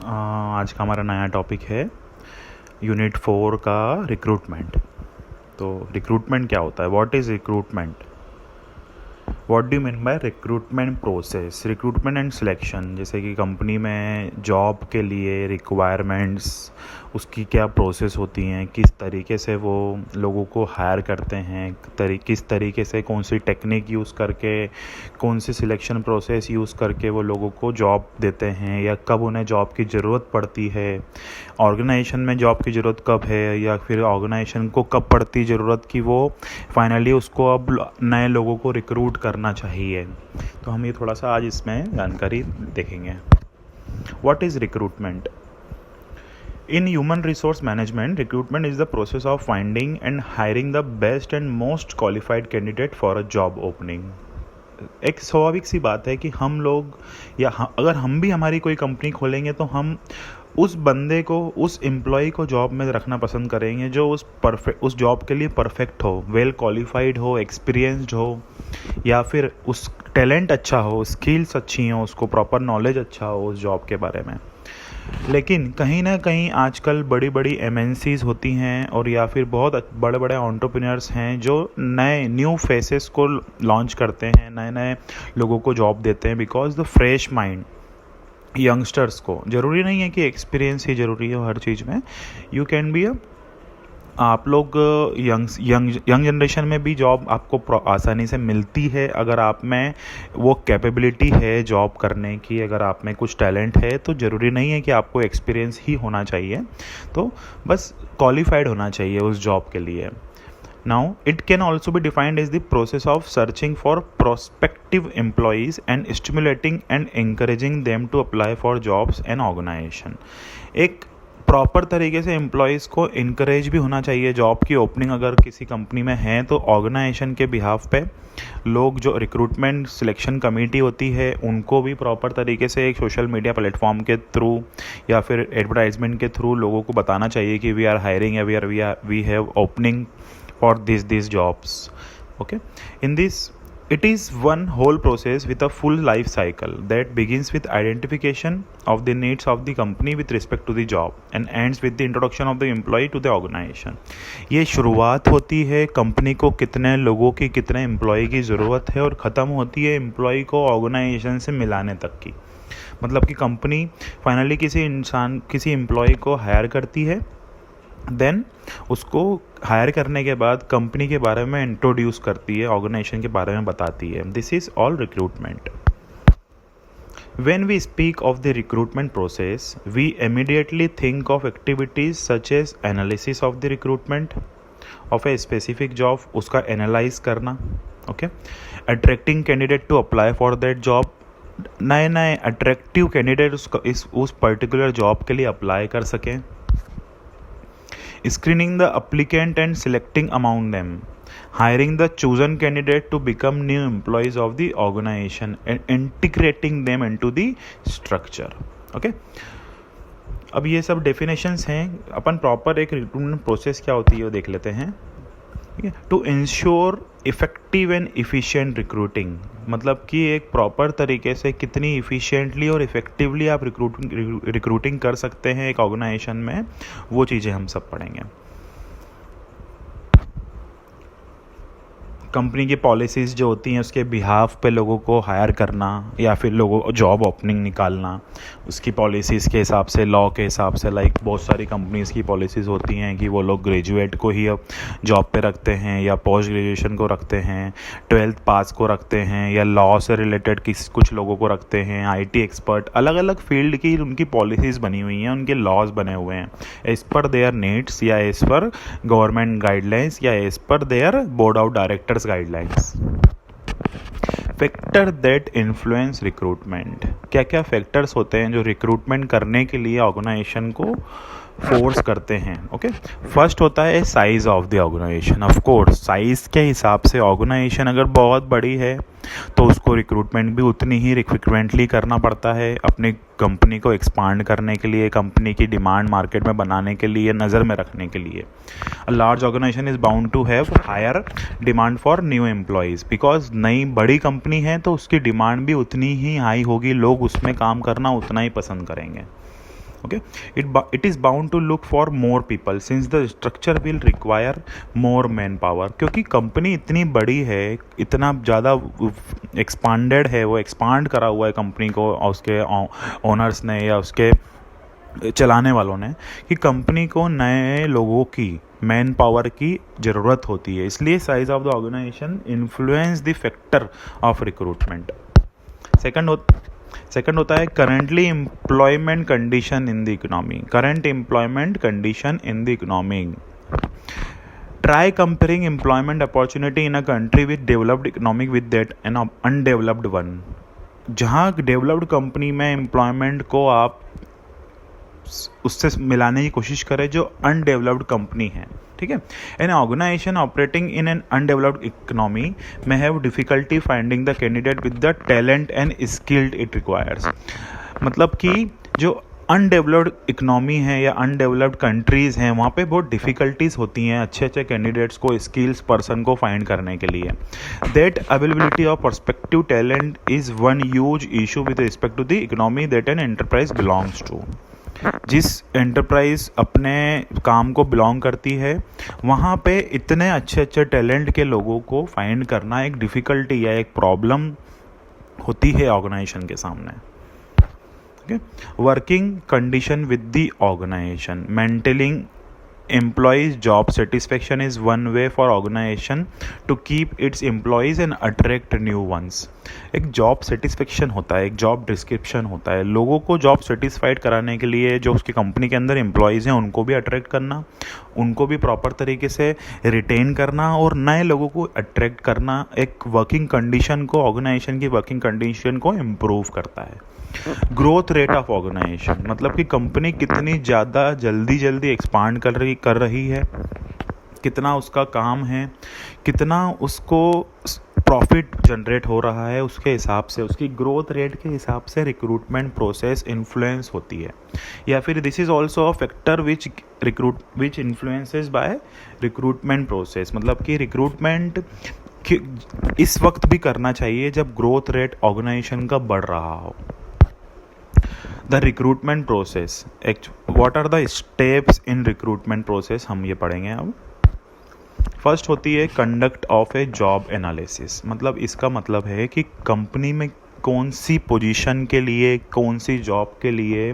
आज का हमारा नया टॉपिक है यूनिट 4 का रिक्रूटमेंट। तो रिक्रूटमेंट क्या होता है? What is recruitment? What do mean by recruitment process? Recruitment and selection, जैसे कि कंपनी में जॉब के लिए रिक्वायरमेंट्स, उसकी क्या प्रोसेस होती हैं, किस तरीके से वो लोगों को हायर करते हैं, किस तरीके से कौन सी टेक्निक यूज़ करके, कौन सी सिलेक्शन प्रोसेस यूज़ करके वो लोगों को जॉब देते हैं, या कब उन्हें जॉब की ज़रूरत पड़ती है, ऑर्गेनाइजेशन में जॉब की ज़रूरत कब है, या फिर ऑर्गेनाइजेशन को कब पड़ती ज़रूरत कि वो फाइनली उसको अब नए लोगों को रिक्रूट करना चाहिए। तो हम ये थोड़ा सा आज इसमें जानकारी देखेंगे। What is recruitment? In human resource management, recruitment is the process of finding and hiring the best and most qualified candidate for a job opening. एक स्वाभाविक सी बात है कि हम लोग अगर हम भी हमारी कोई कंपनी खोलेंगे तो हम उस बंदे को, उस एम्प्लॉय को जॉब में रखना पसंद करेंगे जो उस जॉब के लिए परफेक्ट हो, वेल क्वालिफाइड हो, एक्सपीरियंस्ड हो, या फिर उस टैलेंट अच्छा हो, स्किल्स अच्छी हो, उसको प्रॉपर नॉलेज अच्छा हो उस जॉब के बारे में। लेकिन कहीं ना कहीं आजकल बड़ी बड़ी एमएनसीज होती हैं और या फिर बहुत बड़े बड़े एंटरप्रेन्योर्स हैं जो नए न्यू फेसेस को लॉन्च करते हैं, नए नए लोगों को जॉब देते हैं because the fresh mind youngsters को। ज़रूरी नहीं है कि एक्सपीरियंस ही ज़रूरी हो हर चीज़ में। यू कैन बी आप लोग यंग जनरेशन में भी जॉब आपको आसानी से मिलती है अगर आप में वो कैपेबिलिटी है जॉब करने की, अगर आप में कुछ टैलेंट है। तो ज़रूरी नहीं है कि आपको एक्सपीरियंस ही होना चाहिए, तो बस क्वालिफाइड होना चाहिए उस जॉब के लिए। Now, it can also be defined as the process of searching for prospective employees and stimulating and encouraging them to apply for jobs and organization. एक प्रॉपर तरीके से एम्प्लॉयज़ को इनकरेज भी होना चाहिए। जॉब की ओपनिंग अगर किसी कंपनी में है तो ऑर्गेनाइजेशन के बिहाफ पे लोग, जो रिक्रूटमेंट सिलेक्शन कमेटी होती है, उनको भी प्रॉपर तरीके से एक सोशल मीडिया प्लेटफॉर्म के थ्रू या फिर एडवर्टाइजमेंट के थ्रू लोगों को बताना चाहिए कि वी आर हायरिंग या we have opening for these jobs. Okay, in this it is one whole process with a full life cycle that begins with identification of the needs of the company with respect to the job and ends with the introduction of the employee to the organization. ये शुरुआत होती है company को कितने लोगों की, कितने employ की ज़रूरत है, और ख़त्म होती है एम्प्लॉय को ऑर्गेनाइजेशन से मिलाने तक की। मतलब कि कंपनी फाइनली किसी एम्प्लॉय को हायर करती है, देन उसको हायर करने के बाद कंपनी के बारे में इंट्रोड्यूस करती है, ऑर्गेनाइजेशन के बारे में बताती है। This is all recruitment. When we speak of the recruitment process, we immediately think of activities such as analysis of the recruitment of a specific job, उसका एनालाइज करना, okay, attracting candidate to apply for that job, नए नए attractive candidate उस particular job के लिए apply कर सकें, screening the applicant and selecting among them, hiring the chosen candidate to become new employees of the organization and integrating them into the structure. Okay, अब ये सब डेफिनेशंस हैं। अपन प्रॉपर एक रिक्रूटमेंट प्रोसेस क्या होती है वो देख लेते हैं। To ensure effective and efficient recruiting, मतलब कि एक प्रॉपर तरीके से कितनी इफ़िशिएंटली और इफ़ेक्टिवली आप रिक्रूटिंग कर सकते हैं एक ऑर्गेनाइजेशन में, वो चीज़ें हम सब पढ़ेंगे। कंपनी की पॉलिसीज़ जो होती हैं उसके बिहाफ पे लोगों को हायर करना या फिर लोगों जॉब ओपनिंग निकालना, उसकी पॉलिसीज़ के हिसाब से, लॉ के हिसाब से, लाइक बहुत सारी कंपनीज़ की पॉलिसीज़ होती हैं कि वो लोग ग्रेजुएट को ही अब जॉब पे रखते हैं, या पोस्ट ग्रेजुएशन को रखते हैं, 12th पास को रखते हैं, या लॉ से रिलेटेड कुछ लोगों को रखते हैं, आईटी एक्सपर्ट, अलग अलग फील्ड की उनकी पॉलिसीज़ बनी हुई हैं, उनके लॉज बने हुए हैं एज़ पर देयर नीड्स, या एज़ पर गवर्नमेंट गाइडलाइंस, या as per their board of directors guidelines. Factor that influence recruitment, क्या क्या फैक्टर्स होते हैं जो रिक्रूटमेंट करने के लिए ऑर्गेनाइजेशन को फोर्स करते हैं। ओके, फर्स्ट होता है size of the organisation. Of course size के हिसाब से ऑर्गेनाइजेशन अगर बहुत बड़ी है तो उसको रिक्रूटमेंट भी उतनी ही फ्रिक्वेंटली करना पड़ता है अपनी कंपनी को एक्सपांड करने के लिए, कंपनी की डिमांड मार्केट में बनाने के लिए, नज़र में रखने के लिए। A large organisation is bound to have higher demand for new employees, because नई बड़ी कंपनी है तो उसकी डिमांड भी उतनी ही हाई होगी, लोग उसमें काम करना उतना ही पसंद करेंगे। okay. It is bound to look for more people since the structure will require more manpower, क्योंकि कंपनी इतनी बड़ी है, इतना ज़्यादा एक्सपांडेड है, वो एक्सपांड करा हुआ है कंपनी को उसके ओनर्स ने या उसके चलाने वालों ने, कि कंपनी को नए लोगों की मैन पावर की ज़रूरत होती है, इसलिए size of the organisation influence the factor of recruitment. Second होता है currently employment condition in the economy, current employment condition in the economy. Try comparing employment opportunity in a country with developed economic with that an undeveloped one. जहाँ developed company में employment को आप उससे मिलाने की कोशिश करें जो अनडेवलप्ड कंपनी है, ठीक है। An organisation operating in an undeveloped economy में have difficulty finding the candidate with the talent and skilled it requires. मतलब कि जो अनडेवलप्ड इकोनॉमी है या अनडेवलप्ड कंट्रीज़ हैं, वहाँ पे बहुत डिफ़िकल्टीज़ होती हैं अच्छे अच्छे कैंडिडेट्स को, स्किल्स पर्सन को फाइंड करने के लिए। That availability of perspective talent is one huge issue with respect to the economy that an enterprise belongs to. जिस एंटरप्राइज अपने काम को बिलोंग करती है, वहाँ पे इतने अच्छे अच्छे टैलेंट के लोगों को फाइंड करना एक डिफ़िकल्टी या एक प्रॉब्लम होती है ऑर्गेनाइजेशन के सामने। Working condition with the organisation, maintaining employees job satisfaction is one way for organization to keep its employees and attract new ones। एक जॉब सेटिस्फेक्शन होता है, एक जॉब डिस्क्रिप्शन होता है, लोगों को जॉब सेटिस्फाइड कराने के लिए जो उसकी कंपनी के अंदर एम्प्लॉयज़ हैं उनको भी अट्रैक्ट करना, उनको भी प्रॉपर तरीके से रिटेन करना और नए लोगों को अट्रैक्ट करना एक वर्किंग कंडीशन को, ऑर्गेनाइजेशन की वर्किंग कंडीशन को इम्प्रूव करता है। ग्रोथ रेट ऑफ ऑर्गेनाइजेशन, मतलब कि कंपनी कितनी ज़्यादा जल्दी एक्सपांड कर रही है, कितना उसका काम है, कितना उसको प्रॉफिट जनरेट हो रहा है, उसके हिसाब से, उसकी ग्रोथ रेट के हिसाब से रिक्रूटमेंट प्रोसेस इन्फ्लुएंस होती है। या फिर this is also a factor which influences by recruitment process. मतलब कि रिक्रूटमेंट इस वक्त भी करना चाहिए जब ग्रोथ रेट ऑर्गेनाइजेशन का बढ़ रहा हो। The recruitment process, what are the steps in recruitment process, हम ये पढ़ेंगे अब। फर्स्ट होती है conduct of a job analysis. मतलब इसका मतलब है कि कंपनी में कौन सी पोजीशन के लिए, कौन सी जॉब के लिए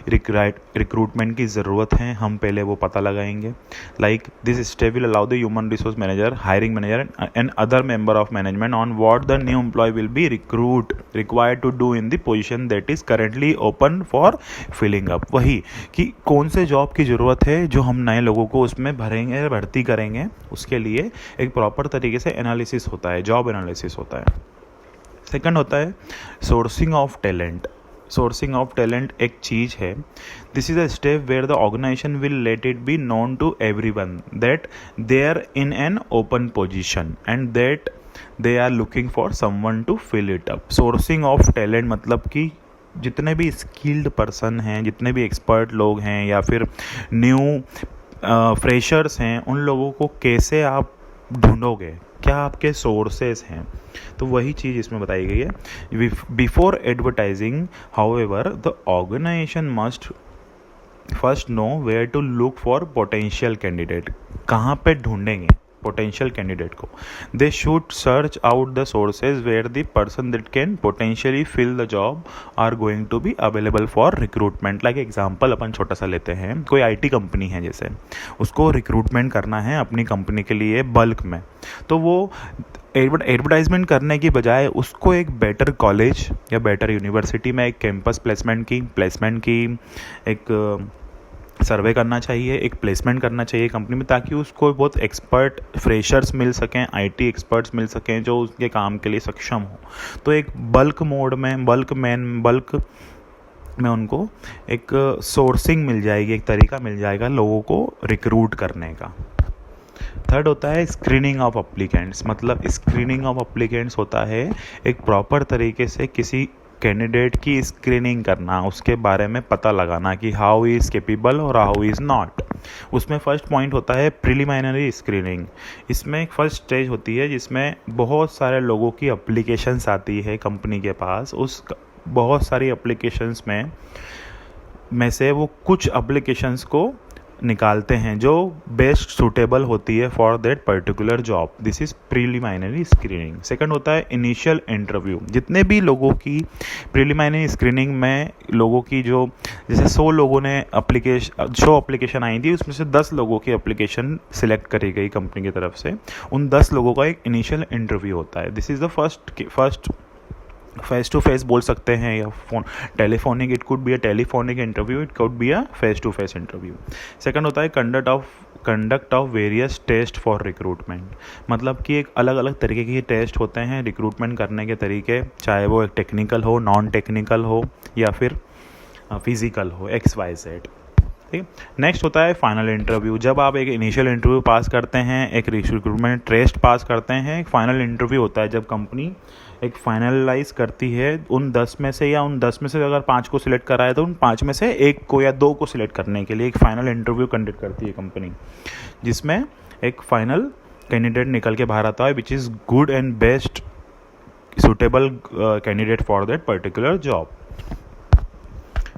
रिक्रूटमेंट की ज़रूरत है, हम पहले वो पता लगाएंगे। Like this step will allow the human resource manager, hiring manager and other member of management on what the new employee will be required to do in the position that is currently open for filling up. वही कि कौन से job की ज़रूरत है जो हम नए लोगों को उसमें भर्ती करेंगे, उसके लिए एक प्रॉपर तरीके से एनालिसिस होता है, जॉब एनालिसिस होता है। सेकंड होता है sourcing of talent. Sourcing of talent एक चीज़ है, this is a step where the organisation will let it be known to everyone that they are in an open position and that they are looking for someone to fill it up. Sourcing of talent मतलब कि जितने भी skilled person हैं, जितने भी expert लोग हैं या फिर न्यू फ्रेशर्स हैं, उन लोगों को कैसे आप ढूंढोगे, क्या आपके सोर्सेस हैं, तो वही चीज़ इसमें बताई गई है। Before advertising however the organisation must first know where to look for potential candidate. कहाँ पे ढूंढेंगे पोटेंशियल कैंडिडेट को? They should search out the sources where the person that can potentially fill the job are going to be available for recruitment. Like example अपन छोटा सा लेते हैं, कोई आईटी कंपनी है, जैसे उसको रिक्रूटमेंट करना है अपनी कंपनी के लिए बल्क में, तो वो एडवर्टाइजमेंट करने की बजाय उसको एक बेटर कॉलेज या बेटर यूनिवर्सिटी में एक कैंपस प्लेसमेंट की एक सर्वे करना चाहिए, एक प्लेसमेंट करना चाहिए कंपनी में, ताकि उसको बहुत एक्सपर्ट फ्रेशर्स मिल सकें, आईटी एक्सपर्ट्स मिल सकें जो उसके काम के लिए सक्षम हो। तो एक बल्क में उनको एक सोर्सिंग मिल जाएगी, एक तरीका मिल जाएगा लोगों को रिक्रूट करने का। थर्ड होता है स्क्रीनिंग ऑफ अप्लीकेंट्स। मतलब स्क्रीनिंग ऑफ अप्लीकेंट्स होता है एक प्रॉपर तरीके से किसी कैंडिडेट की स्क्रीनिंग करना, उसके बारे में पता लगाना कि हाउ इज़ कैपेबल और हाउ इज़ नॉट। उसमें फर्स्ट पॉइंट होता है प्रिलिमिनरी स्क्रीनिंग। इसमें एक फर्स्ट स्टेज होती है जिसमें बहुत सारे लोगों की अप्लीकेशंस आती है कंपनी के पास। उस बहुत सारी अप्लीकेशंस में में से वो कुछ एप्लीकेशंस को निकालते हैं जो बेस्ट सूटेबल होती है for that particular job. This is preliminary screening. Second होता है इनिशियल इंटरव्यू. जितने भी लोगों की प्रीलिमिनरी स्क्रीनिंग में लोगों की जो जैसे 100 लोगों ने एप्लीकेशन आई थी, उसमें से 10 लोगों की एप्लीकेशन सिलेक्ट करी गई कंपनी की तरफ से. उन 10 लोगों का एक इनिशियल इंटरव्यू होता है. This is the first face to face बोल सकते हैं या telephonic. It could be a telephonic interview, it could be a face to face interview. Second होता है conduct of various test for recruitment. मतलब कि एक अलग अलग तरीके के टेस्ट होते हैं रिक्रूटमेंट करने के तरीके, चाहे वो एक टेक्निकल हो, नॉन टेक्निकल हो या फिर फिजिकल हो, XYZ. ठीक. नेक्स्ट होता है फाइनल इंटरव्यू. जब आप एक इनिशियल इंटरव्यू पास करते हैं, एक रिक्रूटमेंट टेस्ट पास करते हैं, एक फाइनल इंटरव्यू होता है जब कंपनी एक फाइनलाइज करती है उन 10 में से, या उन 10 में से अगर 5 को सिलेक्ट करा है तो उन 5 में से 1 को या 2 को सिलेक्ट करने के लिए एक फाइनल इंटरव्यू कंडक्ट करती है कंपनी, जिसमें एक फाइनल कैंडिडेट निकल के बाहर आता है which is good and best suitable candidate for that particular job.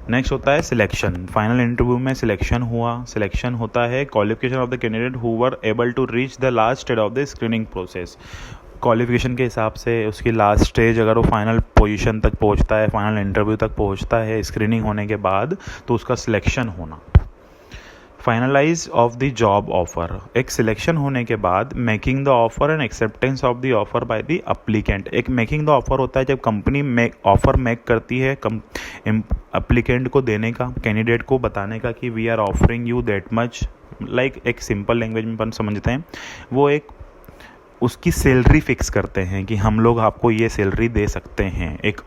Next होता है सिलेक्शन. फाइनल इंटरव्यू में सिलेक्शन हुआ. सिलेक्शन होता है qualification of the candidate who were able to reach the last stage of the screening process. Qualification के हिसाब से उसकी लास्ट स्टेज, अगर वो फाइनल पोजीशन तक पहुंचता है, फाइनल इंटरव्यू तक पहुंचता है स्क्रीनिंग होने के बाद, तो उसका सिलेक्शन होना. Finalise of the job offer. एक सिलेक्शन होने के बाद making the offer and acceptance of the offer by the applicant. एक मेकिंग द ऑफर होता है जब कंपनी ऑफर मेक करती है अप्लीकेंट को देने का, कैंडिडेट को बताने का कि we are offering you that much. Like एक सिंपल लैंग्वेज में अपन समझते हैं, वो एक उसकी सैलरी फिक्स करते हैं कि हम लोग आपको ये सैलरी दे सकते हैं. एक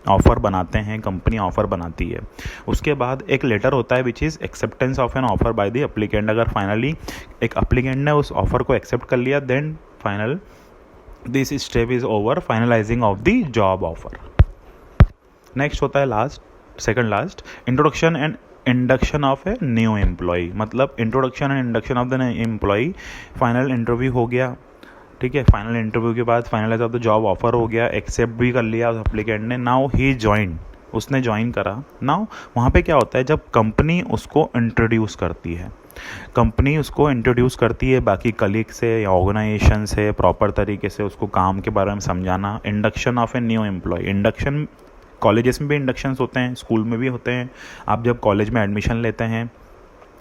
ऑफ़र बनाते हैं, कंपनी ऑफ़र बनाती है. उसके बाद एक लेटर होता है which is acceptance of an offer by the applicant. अगर फाइनली एक एप्लीकेंट ने उस ऑफ़र को एक्सेप्ट कर लिया, then final this step is over, finalising of the job offer. Next होता है second last introduction and induction of a new employee. मतलब introduction and induction of the employee. Final interview हो गया, ठीक है. फाइनल इंटरव्यू के बाद finalise of the job offer हो गया, एक्सेप्ट भी कर लिया उस एप्लीकेंट ने. नाउ ही ज्वाइन, उसने ज्वाइन करा. नाउ वहाँ पे क्या होता है, जब कंपनी उसको इंट्रोड्यूस करती है, बाकी कलीग से या ऑर्गेनाइजेशन से प्रॉपर तरीके से उसको काम के बारे में समझाना. Induction of a new employ. Induction colleges में भी इंडक्शंस होते हैं, स्कूल में भी होते हैं. आप जब कॉलेज में एडमिशन लेते हैं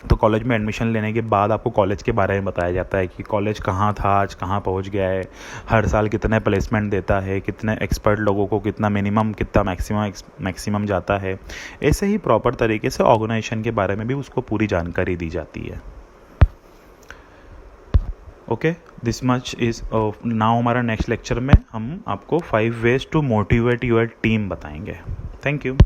तो कॉलेज में एडमिशन लेने के बाद आपको कॉलेज के बारे में बताया जाता है कि कॉलेज कहाँ था, आज कहाँ पहुँच गया है, हर साल कितने प्लेसमेंट देता है, कितने एक्सपर्ट लोगों को कितना मिनिमम, कितना मैक्सिमम जाता है. ऐसे ही प्रॉपर तरीके से ऑर्गेनाइजेशन के बारे में भी उसको पूरी जानकारी दी जाती है. Okay, this much is now. हमारा नेक्स्ट लेक्चर में हम आपको 5 ways to motivate your team बताएंगे. Thank you.